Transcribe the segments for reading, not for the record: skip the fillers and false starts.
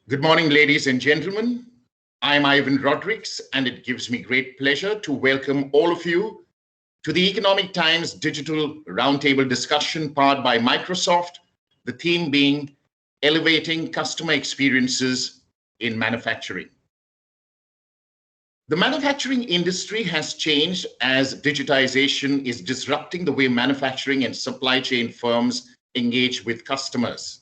Good morning, ladies and gentlemen. I'm Ivan Rodrigues, and it gives me great pleasure to welcome all of you to the Economic Times Digital Roundtable discussion powered by Microsoft, the theme being Elevating Customer Experiences in Manufacturing. The manufacturing industry has changed as digitization is disrupting the way manufacturing and supply chain firms engage with customers.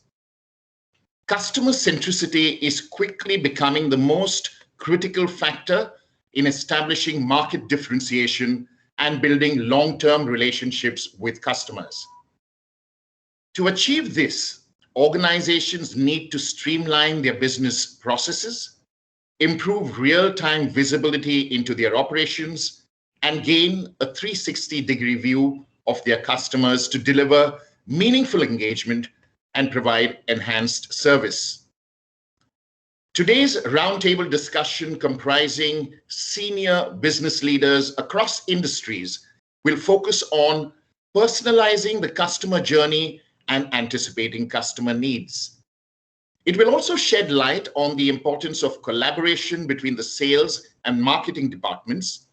Customer centricity is quickly becoming the most critical factor in establishing market differentiation and building long-term relationships with customers. To achieve this, organizations need to streamline their business processes, improve real-time visibility into their operations, and gain a 360-degree view of their customers to deliver meaningful engagement and provide enhanced service. Today's roundtable discussion, comprising senior business leaders across industries, will focus on personalizing the customer journey and anticipating customer needs. It will also shed light on the importance of collaboration between the sales and marketing departments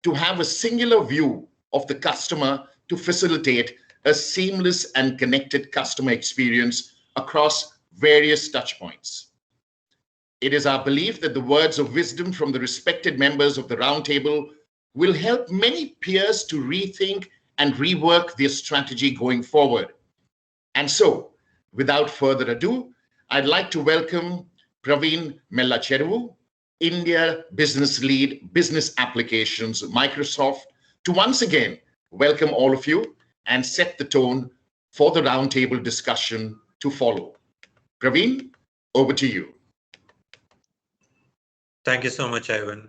to have a singular view of the customer to facilitate a seamless and connected customer experience across various touchpoints. It is our belief that the words of wisdom from the respected members of the roundtable will help many peers to rethink and rework their strategy going forward. And so, without further ado, I'd like to welcome Praveen Mellacheruvu, India Business Lead, Business Applications, Microsoft, to once again welcome all of you and set the tone for the roundtable discussion to follow. Praveen, over to you. Thank you so much, Ivan.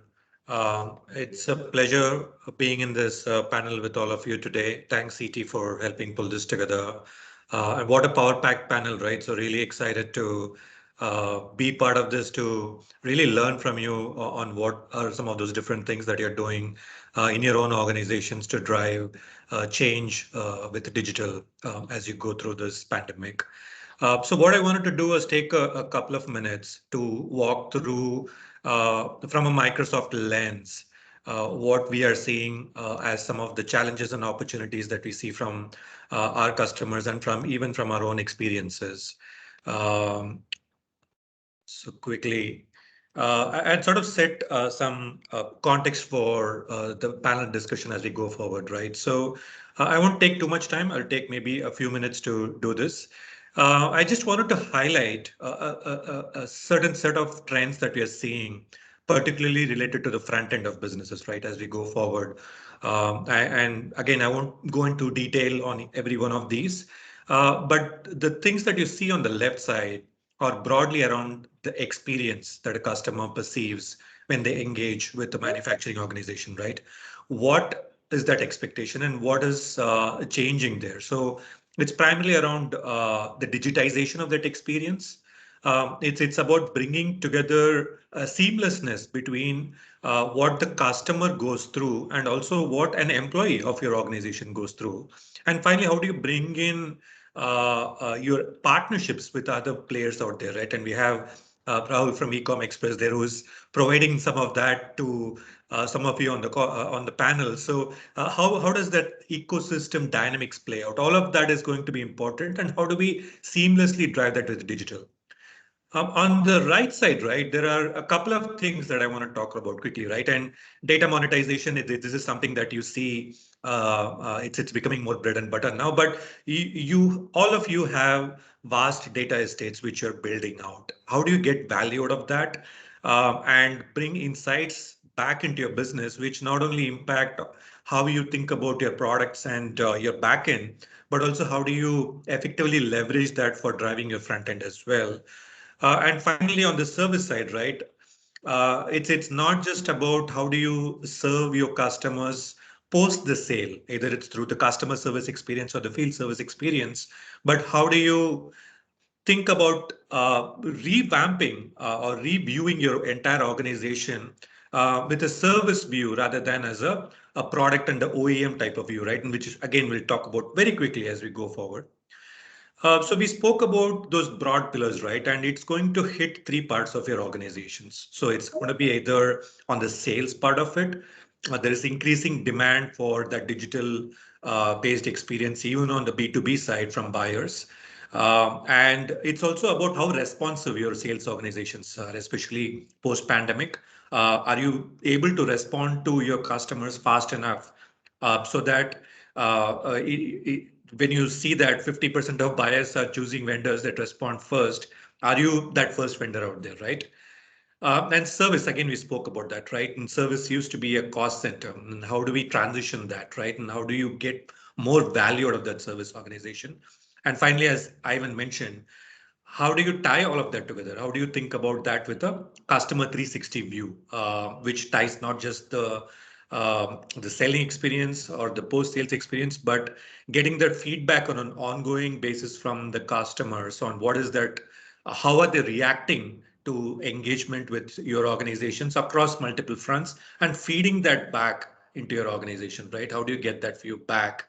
It's a pleasure being in this panel with all of you today. Thanks, CT, for helping pull this together. And what a power-packed panel, right? So really excited to be part of this, to really learn from you on what are some of those different things that you're doing in your own organizations to drive change with digital as you go through this pandemic. So what I wanted to do was take a couple of minutes to walk through from a Microsoft lens what we are seeing as some of the challenges and opportunities that we see from our customers and even from our own experiences. So quickly, and sort of set some context for the panel discussion as we go forward, right? So I won't take too much time. I'll take maybe a few minutes to do this. I just wanted to highlight a certain set of trends that we are seeing, particularly related to the front end of businesses, right, as we go forward. And again, I won't go into detail on every one of these, but the things that you see on the left side are broadly around the experience that a customer perceives when they engage with the manufacturing organization, right? What is that expectation and what is changing there? So it's primarily around the digitization of that experience. It's about bringing together a seamlessness between what the customer goes through and also what an employee of your organization goes through. And finally, how do you bring in your partnerships with other players out there, right? And we have Rahul from Ecom Express there, who's providing some of that to some of you on the panel. So how does that ecosystem dynamics play out? All of that is going to be important, and how do we seamlessly drive that with digital? On the right side, right, there are a couple of things that I want to talk about quickly, right? And data monetization, this is something that you see, it's becoming more bread and butter now, but all of you have vast data estates which you're building out. How do you get value out of that and bring insights back into your business, which not only impact how you think about your products and your backend, but also how do you effectively leverage that for driving your front end as well? And finally, on the service side, right, it's not just about how do you serve your customers post the sale, either it's through the customer service experience or the field service experience, but how do you think about revamping or reviewing your entire organization with a service view rather than as a product and the OEM type of view, right? And which, again, we'll talk about very quickly as we go forward. So we spoke about those broad pillars, right? And it's going to hit three parts of your organizations. So it's going to be either on the sales part of it. There is increasing demand for that digital based experience, even on the B2B side from buyers. And it's also about how responsive your sales organizations are, especially post pandemic. Are you able to respond to your customers fast enough so that when you see that 50% of buyers are choosing vendors that respond first, are you that first vendor out there, right? And service, again, we spoke about that, right? And service used to be a cost center. And how do we transition that, right? And how do you get more value out of that service organization? And finally, as Ivan mentioned, how do you tie all of that together? How do you think about that with a customer 360 view, which ties not just the selling experience or the post sales experience, but getting that feedback on an ongoing basis from the customers on what is that, how are they reacting to engagement with your organizations across multiple fronts and feeding that back into your organization, right? How do you get that view back?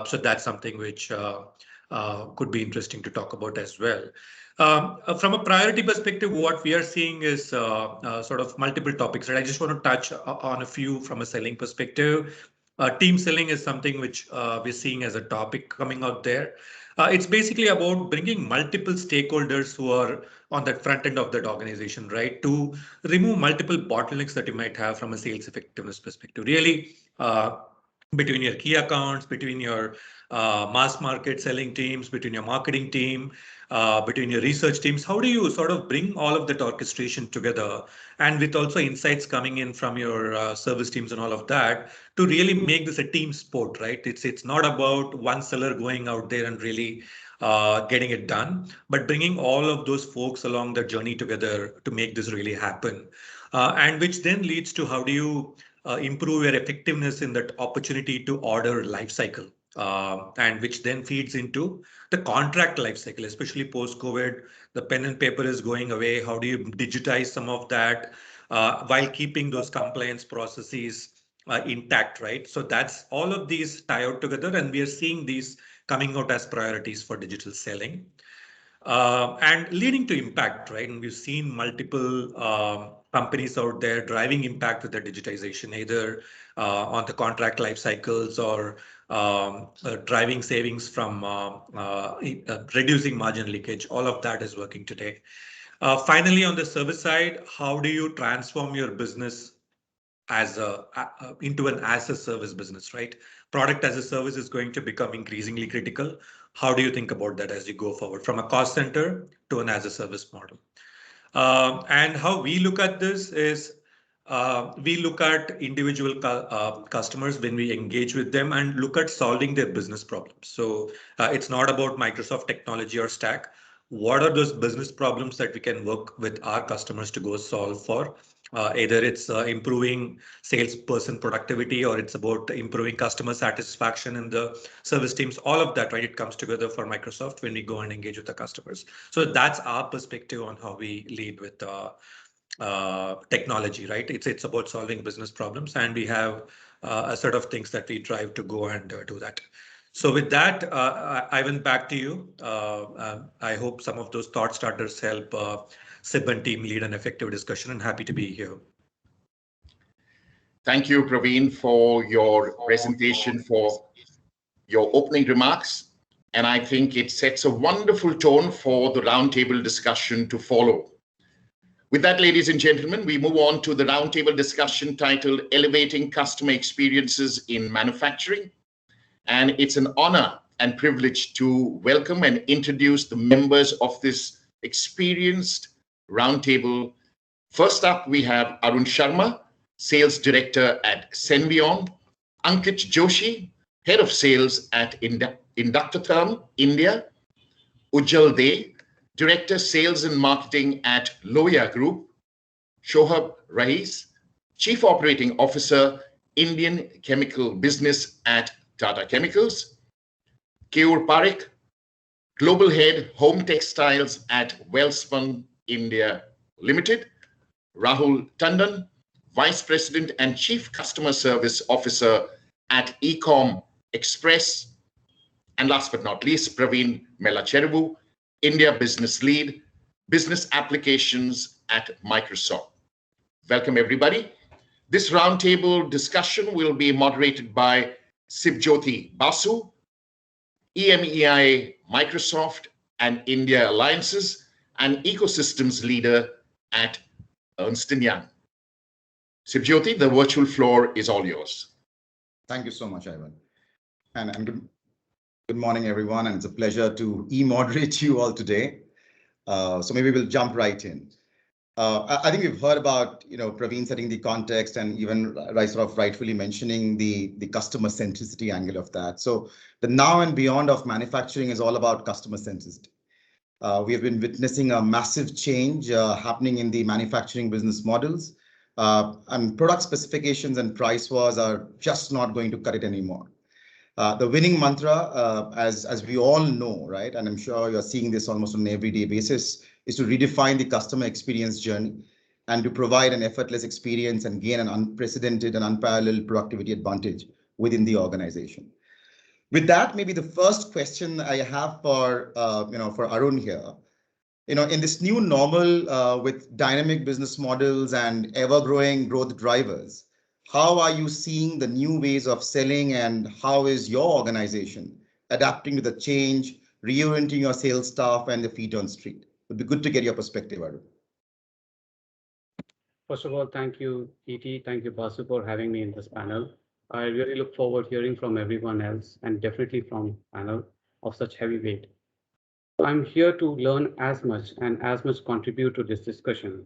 So that's something which could be interesting to talk about as well. From a priority perspective, what we are seeing is sort of multiple topics, right? I just want to touch on a few from a selling perspective. Team selling is something which we're seeing as a topic coming out there. It's basically about bringing multiple stakeholders who are on that front end of that organization, right? To remove multiple bottlenecks that you might have from a sales effectiveness perspective. Really, between your key accounts, between your mass market selling teams, between your marketing team, between your research teams, how do you sort of bring all of that orchestration together, and with also insights coming in from your service teams and all of that, to really make this a team sport, right? It's not about one seller going out there and really getting it done, but bringing all of those folks along the journey together to make this really happen. And which then leads to how do you improve your effectiveness in that opportunity to order life cycle, and which then feeds into the contract life cycle, especially post COVID. The pen and paper is going away. How do you digitize some of that while keeping those compliance processes intact, right? So that's all of these tie out together, and we are seeing these coming out as priorities for digital selling. And leading to impact, right? And we've seen multiple companies out there driving impact with their digitization, either on the contract life cycles or driving savings from reducing margin leakage. All of that is working today. Finally, on the service side, how do you transform your business as into an as a service business, right? Product as a service is going to become increasingly critical. How do you think about that as you go forward from a cost center to an as a service model? And how we look at this is we look at individual customers when we engage with them and look at solving their business problems. So it's not about Microsoft technology or stack. What are those business problems that we can work with our customers to go solve for? Either it's improving salesperson productivity, or it's about improving customer satisfaction in the service teams. All of that, right? It comes together for Microsoft when we go and engage with the customers. So that's our perspective on how we lead with technology, right? It's about solving business problems, and we have a set of things that we drive to go and do that. So with that, Ivan, back to you. I hope some of those thought starters help SIB and team lead an effective discussion, and happy to be here. Thank you, Praveen, for your presentation, for your opening remarks. And I think it sets a wonderful tone for the roundtable discussion to follow. With that, ladies and gentlemen, we move on to the roundtable discussion titled Elevating Customer Experiences in Manufacturing. And it's an honor and privilege to welcome and introduce the members of this experienced roundtable. First up, we have Arun Sharma, Sales Director at Senvion, Ankit Joshi, Head of Sales at Inductotherm, India, Ujjal De, Director Sales and Marketing at Loya Group, Shohab Rais, Chief Operating Officer, Indian Chemical Business at Tata Chemicals, Keyur Parekh, Global Head, Home Textiles at Wellspun India Limited, Rahul Tandon, Vice President and Chief Customer Service Officer at Ecom Express, And last but not least, Praveen Melacheruvu, India Business Lead, Business Applications at Microsoft. Welcome, everybody. This roundtable discussion will be moderated by Sibjyoti Basu, EMEI Microsoft and India Alliances, and Ecosystems Leader at Ernst & Young. Sibjyoti, the virtual floor is all yours. Thank you so much, Ivan. And good morning, everyone. And it's a pleasure to moderate you all today. So maybe we'll jump right in. I think we've heard about, Praveen setting the context and even sort of rightfully mentioning the customer centricity angle of that. So the now and beyond of manufacturing is all about customer centricity. We have been witnessing a massive change happening in the manufacturing business models, and product specifications and price wars are just not going to cut it anymore. The winning mantra, as we all know, right, and I'm sure you're seeing this almost on an everyday basis, is to redefine the customer experience journey and to provide an effortless experience and gain an unprecedented and unparalleled productivity advantage within the organization. With that, maybe the first question I have for for Arun here, in this new normal with dynamic business models and ever-growing growth drivers, how are you seeing the new ways of selling, and how is your organization adapting to the change, reorienting your sales staff and the feet on street? It would be good to get your perspective, Arun. First of all, thank you, ET. Thank you, Basu, for having me in this panel. I really look forward to hearing from everyone else, and definitely from panel of such heavyweight. I'm here to learn as much and as much contribute to this discussion.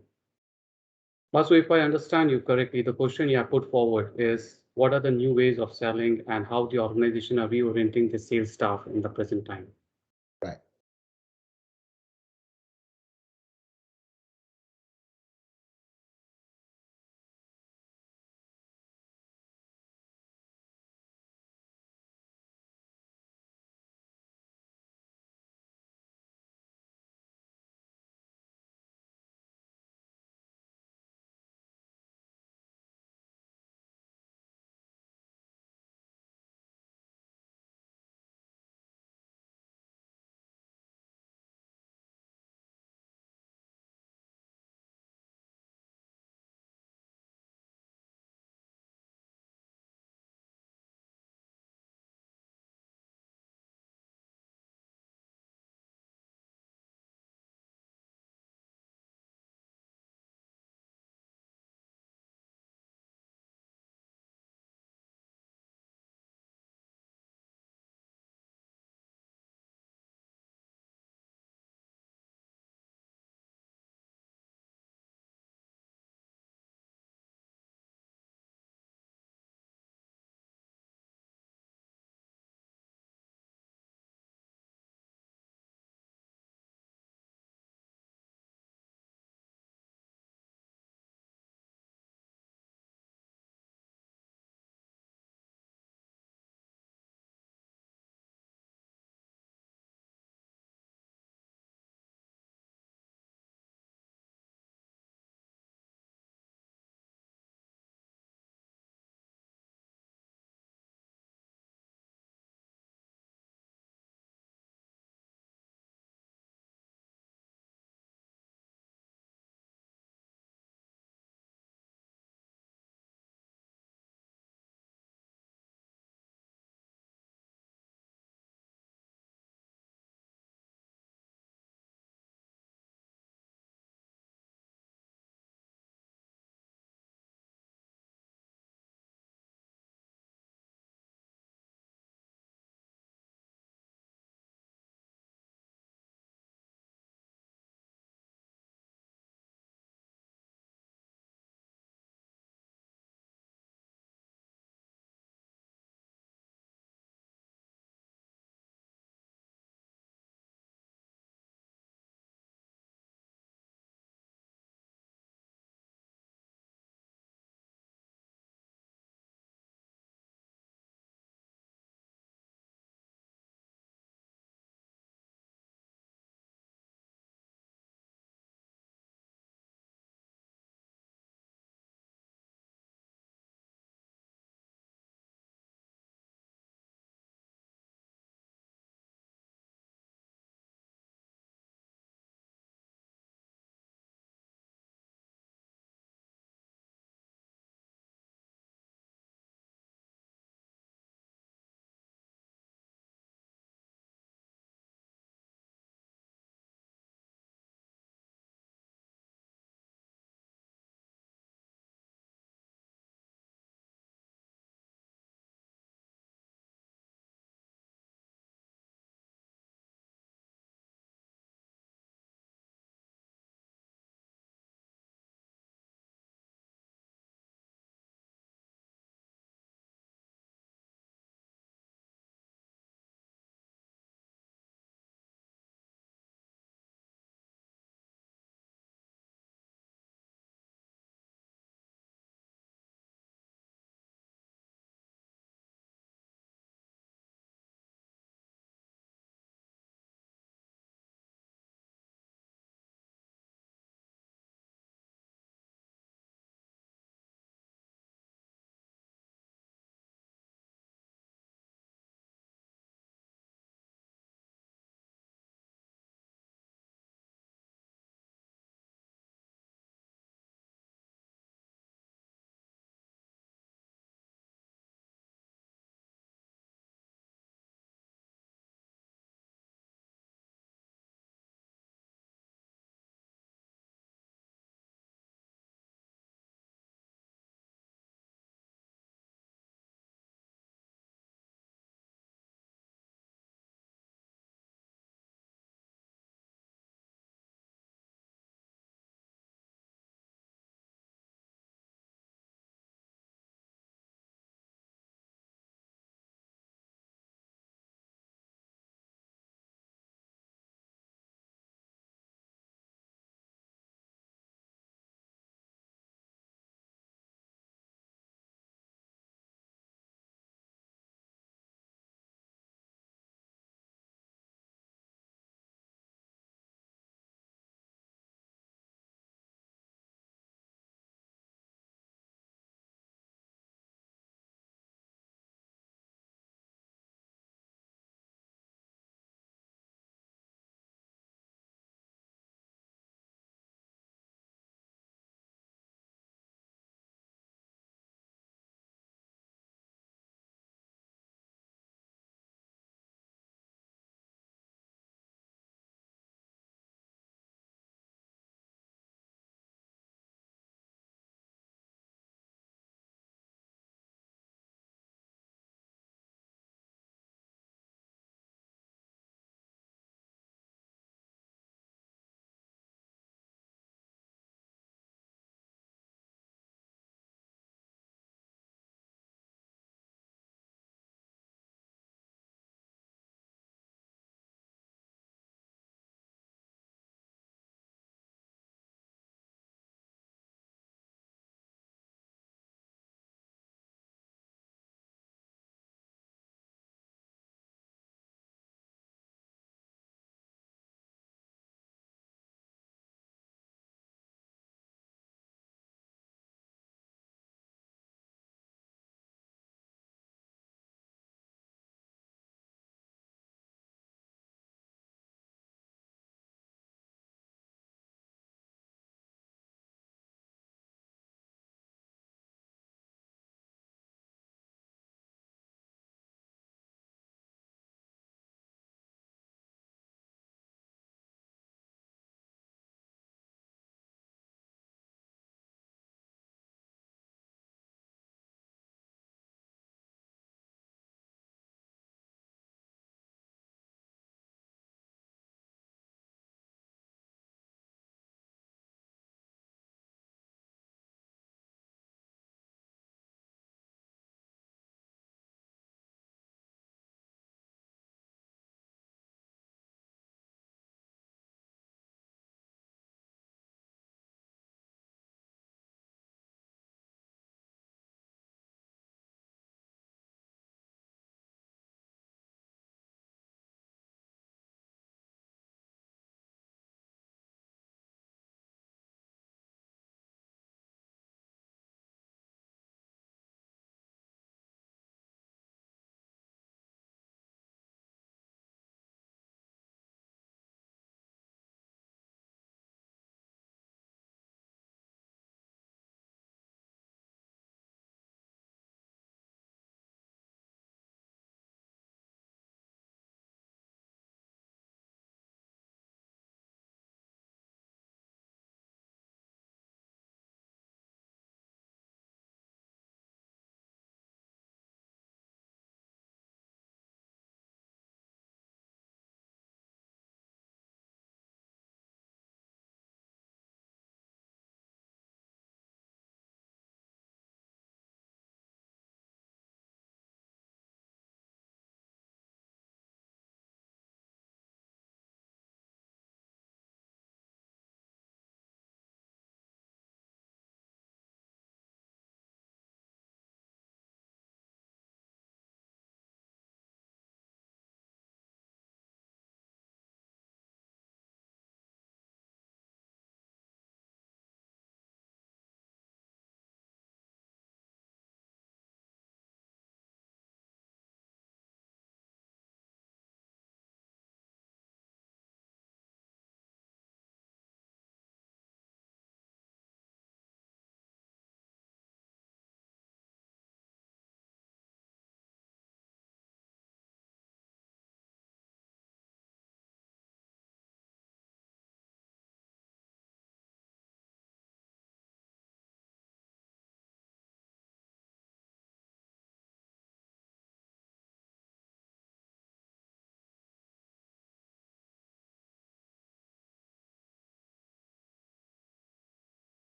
Basu, if I understand you correctly, the question you have put forward is what are the new ways of selling and how the organization are reorienting the sales staff in the present time?